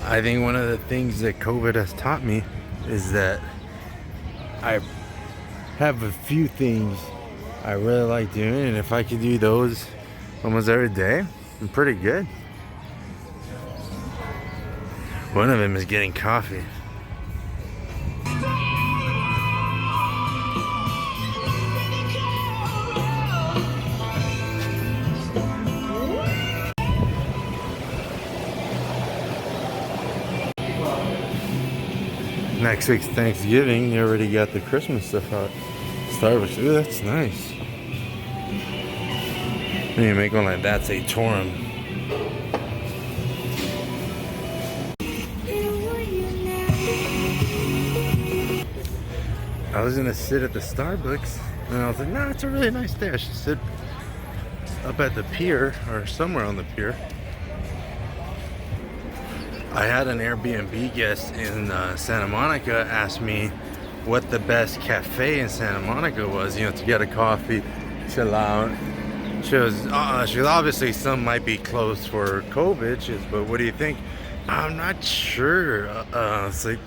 I think one of the things that COVID has taught me is that I have a few things I really like doing, and if I could do those almost every day, I'm pretty good. One of them is getting coffee. Next week's Thanksgiving, you already got the Christmas stuff out. Starbucks, ooh, that's nice. When you make one like that, say Torum. I was gonna sit at the Starbucks, and I was like, nah, it's a really nice day. I should sit up at the pier, or somewhere on the pier. I had an Airbnb guest in Santa Monica ask me what the best cafe in Santa Monica was, you know, to get a coffee, chill out. She was obviously some might be closed for COVID. She was, but what do you think? I'm not sure. It's like,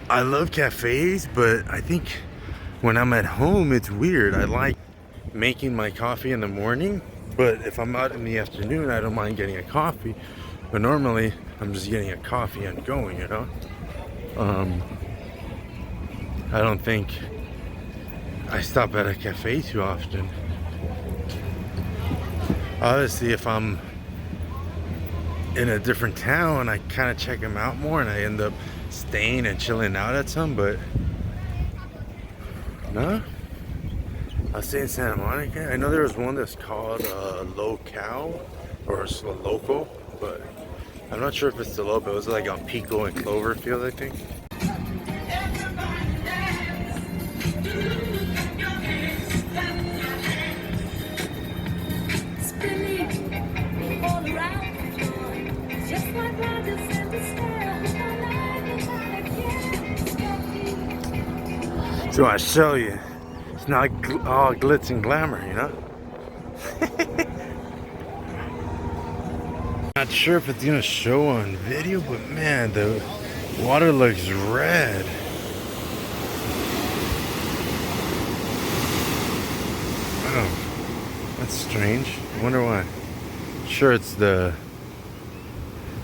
I love cafes, but I think when I'm at home, it's weird. I like making my coffee in the morning, but if I'm out in the afternoon, I don't mind getting a coffee. But normally, I'm just getting a coffee and going, you know? I don't think I stop at a cafe too often. Obviously, if I'm in a different town, I kind of check them out more and I end up staying and chilling out at some, but no. I'll stay in Santa Monica. I know there was one that's called Local or Local, but I'm not sure if it's still open. It was like on Pico and Cloverfield, I think. So I show you, it's not all glitz and glamour, you know? Not sure if it's gonna show on video, but man, the water looks red. Oh, that's strange. I wonder why. Sure, it's the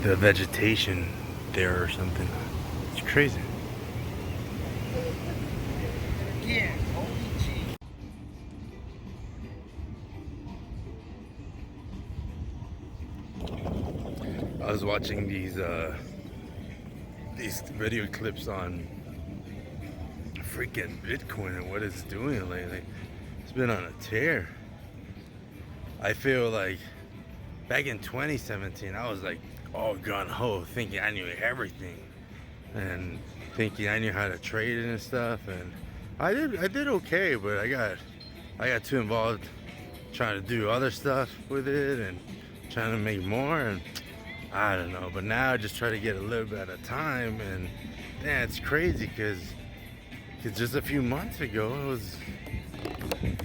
vegetation there or something. It's crazy. Yeah. I was watching these video clips on freaking Bitcoin and what it's doing lately. It's been on a tear. I feel like back in 2017, I was like all gun-ho, thinking I knew everything and thinking I knew how to trade it and stuff, and I did okay, but I got too involved trying to do other stuff with it and trying to make more, and I don't know. But now I just try to get a little bit at a time, and yeah, it's crazy because just a few months ago it was,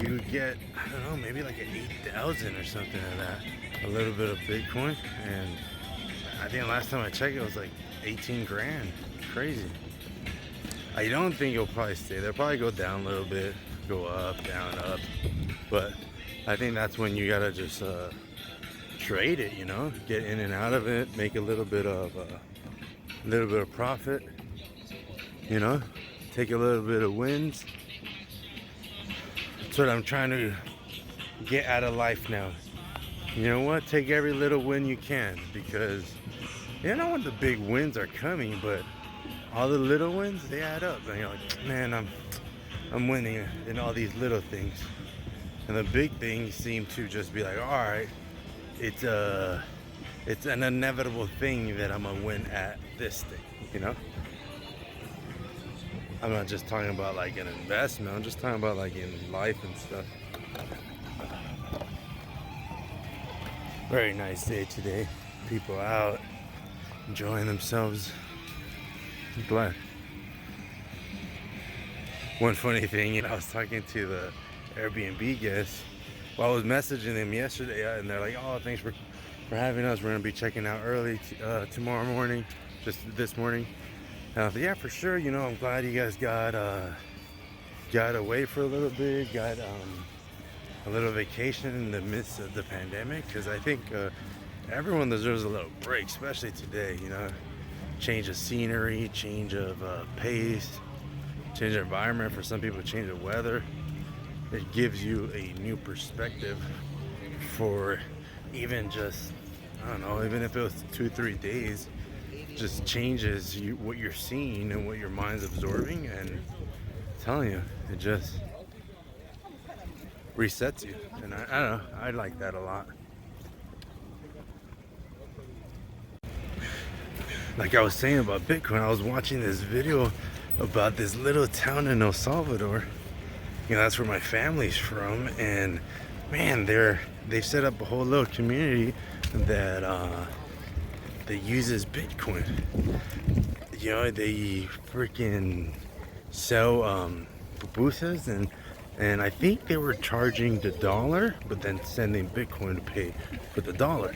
you would get, I don't know, maybe like an 8,000 or something like that, a little bit of Bitcoin, and I think last time I checked it was like 18 grand. Crazy. I don't think it'll probably stay there. Probably go down a little bit, go up, down, up. But I think that's when you gotta just trade it, you know, get in and out of it, make a little bit of profit, you know, take a little bit of wins. That's what I'm trying to get out of life now. You know what? Take every little win you can, because you know when the big wins are coming, but all the little wins, they add up, and you're like, man, I'm winning in all these little things, and the big things seem to just be like, all right, it's an inevitable thing that I'm gonna win at this thing, you know. I'm not just talking about like an investment, I'm just talking about like in life and stuff. Very nice day today, people out enjoying themselves. I'm glad. One funny thing, you know, I was talking to the Airbnb guest. Well, I was messaging them yesterday, and they're like, "Oh, thanks for for having us. We're gonna be checking out early tomorrow morning, just this morning. Yeah, for sure. You know, I'm glad you guys got away for a little bit, got a little vacation in the midst of the pandemic, because I think everyone deserves a little break, especially today. You know, change of scenery, change of pace, change of environment. For some people, change of weather. It gives you a new perspective for even just, I don't know, even if it was 2-3 days, just changes what you're seeing and what your mind's absorbing. And I'm telling you, it just resets you. And I don't know, I like that a lot. Like I was saying about Bitcoin, I was watching this video about this little town in El Salvador. You know, that's where my family's from, and man, they've set up a whole little community that uses Bitcoin. You know, they freaking sell pupusas, and I think they were charging the dollar, but then sending Bitcoin to pay for the dollar.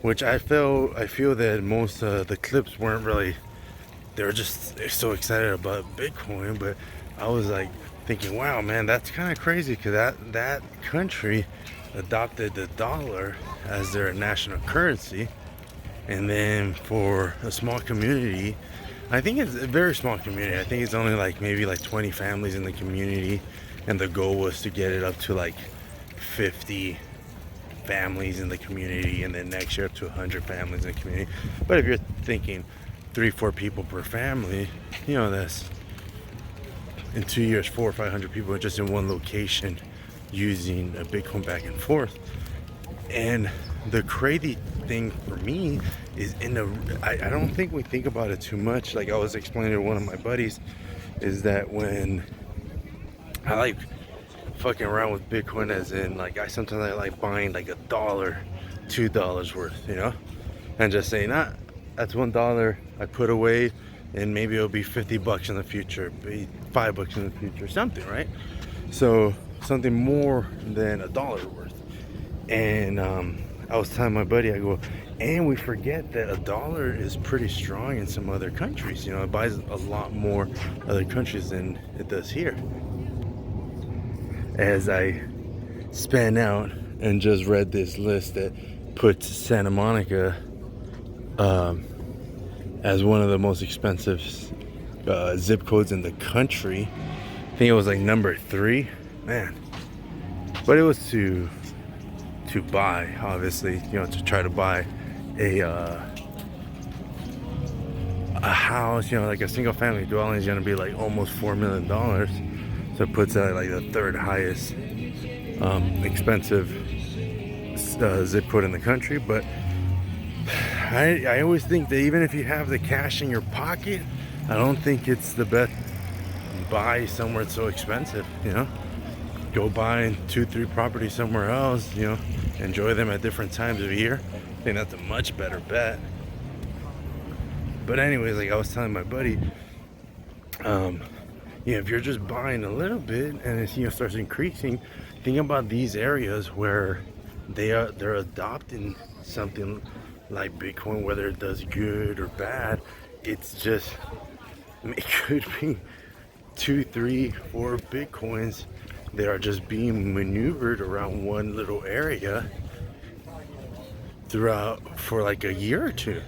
Which I feel that most of the clips weren't really. They're so excited about Bitcoin, but I was like thinking, wow, man, that's kind of crazy, because that country adopted the dollar as their national currency. And then for a small community, I think it's a very small community. I think it's only like maybe like 20 families in the community, and the goal was to get it up to like 50 families in the community, and then next year up to 100 families in the community. But if you're thinking 3-4 people per family, you know, that's in 2 years 400 or 500 people just in one location using a Bitcoin back and forth. And the crazy thing for me is I don't think we think about it too much. Like I was explaining to one of my buddies, is that when I like fucking around with Bitcoin, as in like sometimes I like buying like $1, $2 worth, you know, and just saying, that's $1 I put away, and maybe it'll be $50 in the future, be $5 in the future, something, right? So something more than $1 worth. And I was telling my buddy, I go, and we forget that $1 is pretty strong in some other countries. You know, it buys a lot more other countries than it does here. As I span out and just read this list that puts Santa Monica as one of the most expensive zip codes in the country. I think it was like number 3, man. But it was to buy, obviously, you know, to try to buy a house, you know, like a single family dwelling is gonna be like almost $4 million. So it puts it at like the 3rd highest expensive zip code in the country. But I always think that even if you have the cash in your pocket, I don't think it's the best buy somewhere so expensive, you know. Go buy 2-3 properties somewhere else, you know, enjoy them at different times of year. I think that's a much better bet. But anyways, like I was telling my buddy, you know, if you're just buying a little bit and it, you know, starts increasing, think about these areas where they're adopting something like Bitcoin, whether it does good or bad. It's just, it could be 2, 3, 4 Bitcoins that are just being maneuvered around one little area throughout for like a year or 2,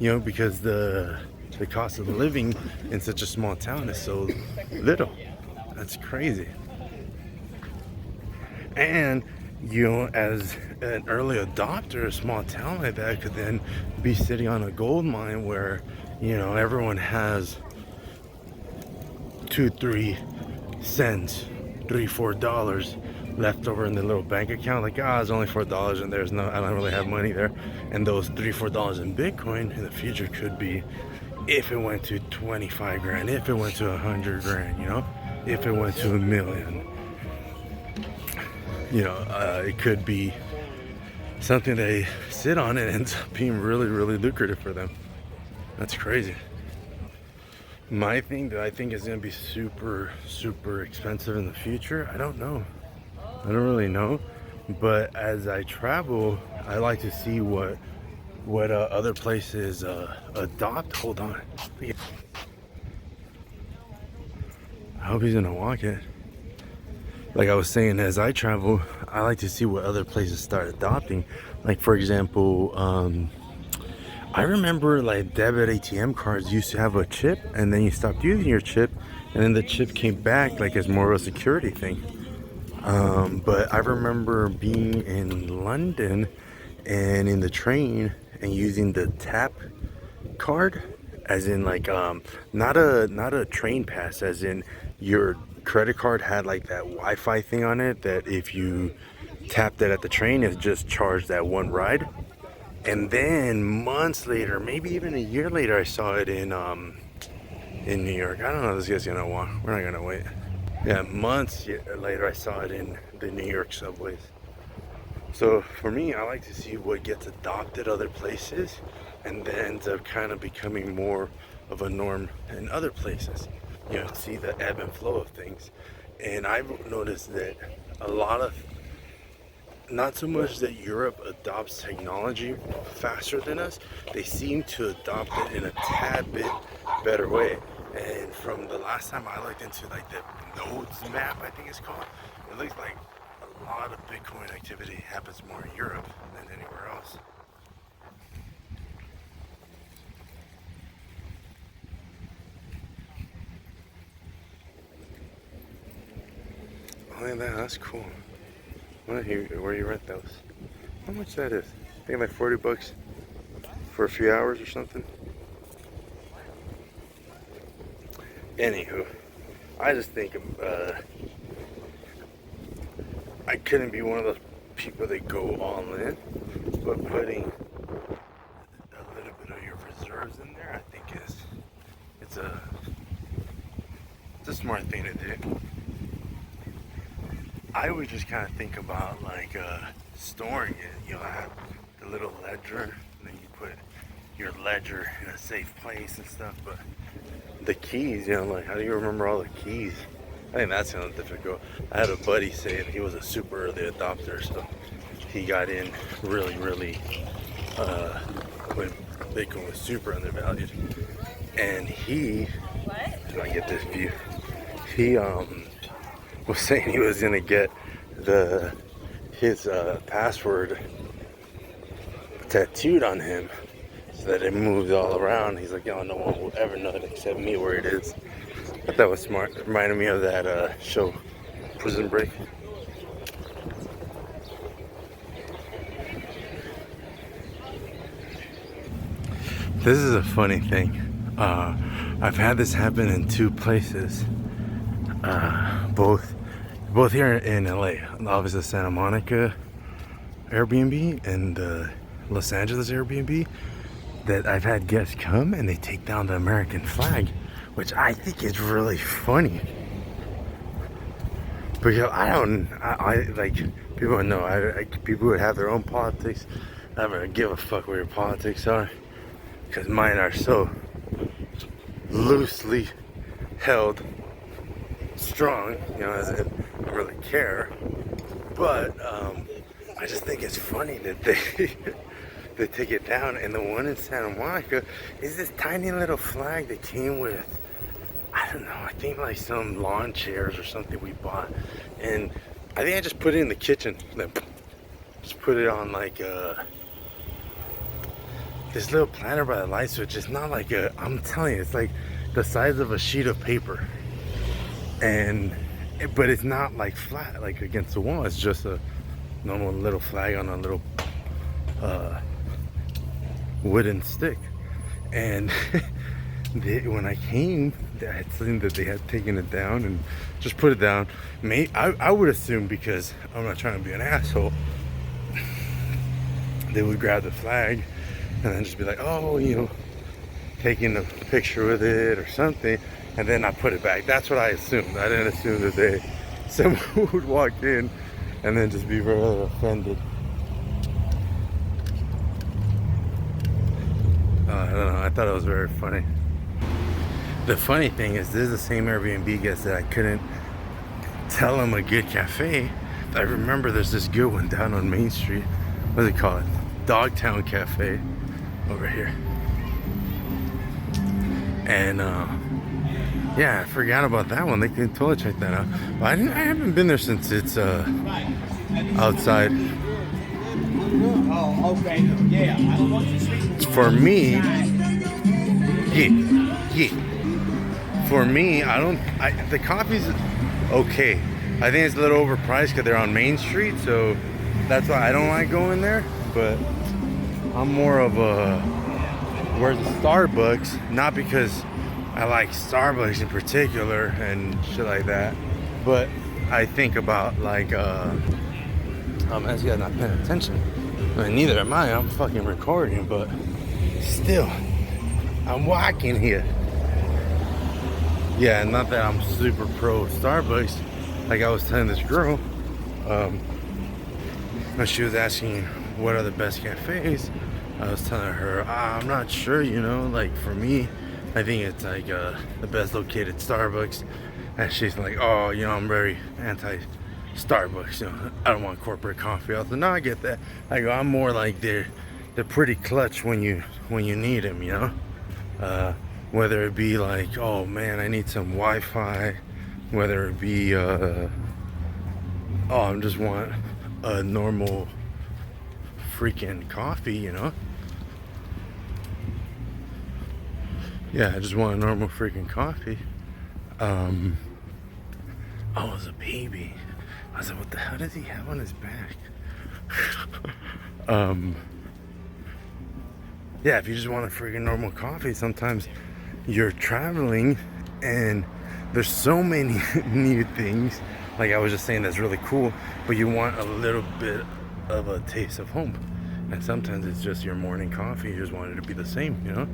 you know, because the cost of living in such a small town is so little. That's crazy. And you know, as an early adopter, a small town like that could then be sitting on a gold mine where, you know, everyone has 2-3 cents, $3-4 left over in the little bank account. Like, it's only $4, and I don't really have money there. And those $3-4 in Bitcoin in the future could be, if it went to 25 grand, if it went to 100 grand, you know, if it went to $1 million. You know, it could be something they sit on and ends up being really, really lucrative for them. That's crazy. My thing that I think is going to be super, super expensive in the future, I don't know. I don't really know. But as I travel, I like to see what other places adopt. Hold on. I hope he's gonna walk it. Like I was saying, as I travel, I like to see what other places start adopting. Like for example, I remember like debit ATM cards used to have a chip, and then you stopped using your chip, and then the chip came back like as more of a security thing. But I remember being in London and in the train and using the tap card, as in like not a train pass, as in your credit card had like that Wi-Fi thing on it that if you tapped it at the train, it just charged that one ride. And then months later, maybe even a year later, I saw it in New York. I don't know if this guy's gonna walk. We're not gonna wait. Yeah, months later, I saw it in the New York subways. So for me, I like to see what gets adopted other places and then ends up kind of becoming more of a norm in other places. You know, see the ebb and flow of things. And I've noticed that a lot of, not so much that Europe adopts technology faster than us, they seem to adopt it in a tad bit better way. And from the last time I looked into like the nodes map, I think it's called, it looks like a lot of Bitcoin activity happens more in Europe than anywhere else. Oh, yeah, that's cool. Where you rent those? How much that is? I think like 40 bucks for a few hours or something. Anywho, I just think I couldn't be one of those people that go all in, but putting a little bit of your reserves in there, I think it's a smart thing to do. I would just kind of think about like storing it. You know, I have the little ledger, and then you put your ledger in a safe place and stuff. But the keys, you know, like how do you remember all the keys? I think that sounds difficult. I had a buddy say that he was a super early adopter, so he got in really when Bitcoin was super undervalued. And he, can I get this view? He was saying he was gonna get his password tattooed on him so that it moves all around. He's like, yo, no one will ever know it except me where it is. I thought that was smart. Reminded me of that show, Prison Break. This is a funny thing. I've had this happen in two places. Both here in LA. Obviously Santa Monica Airbnb and Los Angeles Airbnb. That I've had guests come and they take down the American flag, which I think is really funny. Because I like, people know, people would have their own politics. I never give a fuck what your politics are, because mine are so loosely held strong, you know, as in, I don't really care. But I just think it's funny that they take it down. And the one in Santa Monica is this tiny little flag that came with, I don't know, I think like some lawn chairs or something we bought. And I think I just put it in the kitchen. Just put it on like this little planter by the light switch. It's not like I'm telling you, it's like the size of a sheet of paper. But it's not like flat, like against the wall. It's just a normal little flag on a little wooden stick. And when I came, I had seen that they had taken it down and just put it down. I would assume, because I'm not trying to be an asshole, they would grab the flag and then just be like, oh, you know, taking a picture with it or something, and then I put it back. That's what I assumed. I didn't assume that someone would walk in and then just be really offended. I don't know, I thought it was very funny. The funny thing is, this is the same Airbnb guest that I couldn't tell him a good cafe I remember there's this good one down on Main Street. What do they call it? Dogtown Cafe over here. And yeah, I forgot about that one. They can totally check that out. But I haven't been there since it's outside. Oh, okay. Yeah. For me, yeah. For me, the coffee's okay. I think it's a little overpriced because they're on Main Street, so that's why I don't like going there. But I'm more of a, where's the Starbucks? Not because I like Starbucks in particular and shit like that, but I think about like, as you guys not paying attention. I mean, neither am I. I'm fucking recording, but still, I'm walking here. Yeah, not that I'm super pro Starbucks. Like I was telling this girl, when she was asking what are the best cafes, I was telling her, I'm not sure, you know, like for me, I think it's like the best located Starbucks. And she's like, oh, you know, I'm very anti-Starbucks, you know, I don't want corporate coffee. I was like, no, I get that. I go, I'm more like they're pretty clutch when you need them, you know. Whether it be like, oh man, I need some Wi-Fi, whether it be, oh, I just want a normal freaking coffee, you know. Yeah, I just want a normal freaking coffee. Oh, it was a baby. I was like, what the hell does he have on his back? Yeah, if you just want a freaking normal coffee, sometimes you're traveling and there's so many new things, like I was just saying, that's really cool, but you want a little bit of a taste of home. And sometimes it's just your morning coffee, you just want it to be the same, you know?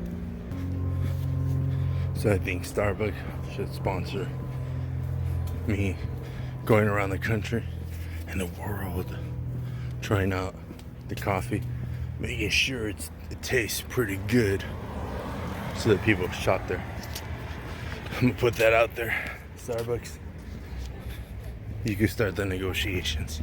So I think Starbucks should sponsor me going around the country and the world trying out the coffee, making sure it tastes pretty good so that people shop there. I'm gonna put that out there. Starbucks, you can start the negotiations.